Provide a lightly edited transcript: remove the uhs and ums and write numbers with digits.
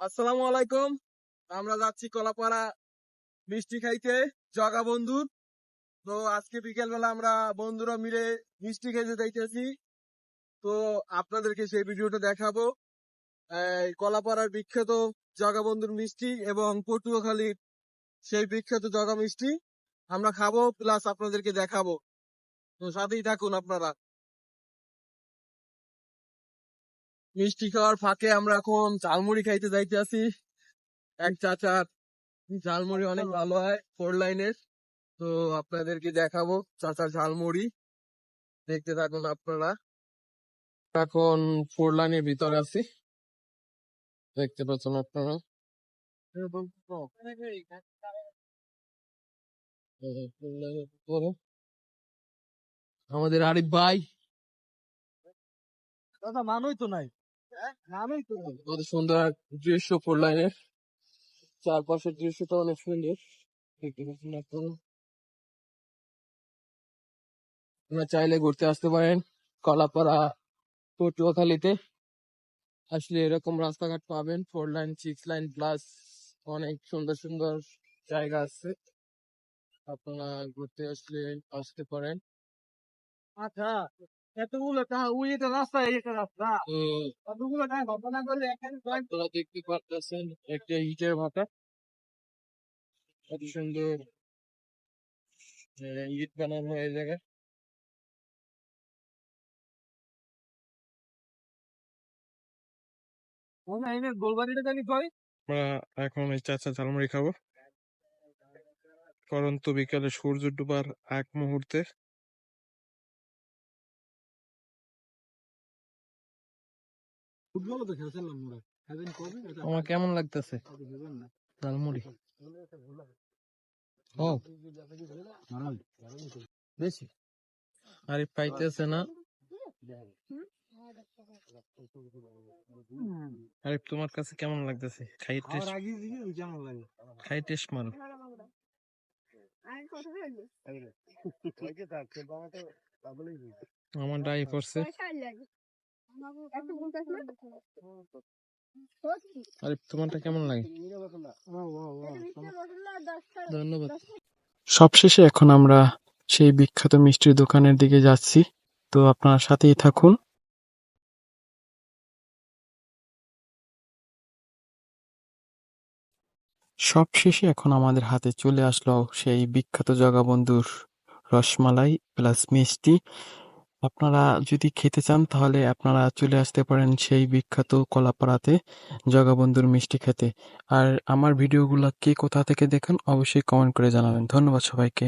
আসসালামু আলাইকুম। আমরা যাচ্ছি কলাপাড়া মিষ্টি খাইতে জগা বন্ধুর। তো আজকে বিকেল বেলা আমরা বন্ধুরা মিলে মিষ্টি খাইতে যাইতেছি। তো আপনাদেরকে সেই ভিডিওটা দেখাবো। এই কলাপাড়ার বিখ্যাত জগা বন্ধুর মিষ্টি এবং পটুয়াখালীর সেই বিখ্যাত জগা মিষ্টি আমরা খাবো, প্লাস আপনাদেরকে দেখাবো। তো সাথেই থাকুন আপনারা। মিষ্টি খাওয়ার ফাঁকে আমরা এখন ঝালমুড়ি খাইতে যাইতে আছি। এক চাচার ঝালমুড়ি অনেক ভালো হয়, 4 লাইনের। তো আপনাদেরকে দেখাবো চাচার ঝালমুড়ি, দেখতে থাকুন আপনারা। এখন 4 লাইনের ভিতরে আছি, দেখতে পাচ্ছেন আপনারা। এই 4 লাইনের ভিতরে আমাদের আরিফ ভাই। দাদা মানুই তো নাই, নামই তো নাই। কত সুন্দর এক দৃশ্য 4 লাইনের, চারপাশের দৃশ্যটা অনেক সুন্দর, দেখতে পাচ্ছেন আপনারা। আপনারা চাইলে ঘুরতে আসতে পারেন কলাপাড়া পটুয়াখালীতে। আসলে এরকম রাস্তাঘাট পাবেন, 4 লাইন 6 লাইন প্লাস অনেক সুন্দর সুন্দর জায়গা আছে, আপনারা ঘুরতে আসতে পারেন। আচ্ছা, এতগুলো টাকা ওই এটা রাস্তা, এই একটা রাস্তা, তো এতগুলো টাকা ঘটনা করলে এখানে আপনারা দেখতে পাচ্ছেন একটা ইটের ভাটা, কত সুন্দর ইট বানানো হয় এই জায়গায়। গোলবাড়িটা জানি কয়। আমরা এখন এই চাচা ঝালমুড়ি খাবো পরন্ত বিকালে সূর্য ডুবার এক মুহূর্তে। ফুটবল তো খেলছিলাম আমরা, খাবেন কবে? আমার কেমন লাগতেছে ঝালমুড়ি? ও বেশি আরে পাইতেছে না। আরে তোমার কাছে কেমন লাগতেছে? খাই টেস্ট, আগে কেমন লাগে? খাই টেস্ট মারো। আমার ডাই পড়ছে। আরে তোমারটা কেমন লাগে? ধন্যবাদ। সবশেষে এখন আমরা সেই বিখ্যাত মিষ্টির দোকানের দিকে যাচ্ছি, তো আপনার সাথেই থাকুন। সবশেষে এখন আমাদের হাতে চলে আসলো সেই বিখ্যাত জগাবন্ধুর রসমালাই প্লাস মিষ্টি। আপনারা যদি খেতে চান তাহলে আপনারা চলে আসতে পারেন সেই বিখ্যাত কলাপাড়াতে জগাবন্ধুর মিষ্টি খেতে। আর আমার ভিডিওগুলো কে কোথা থেকে দেখেন অবশ্যই কমেন্ট করে জানাবেন। ধন্যবাদ সবাইকে।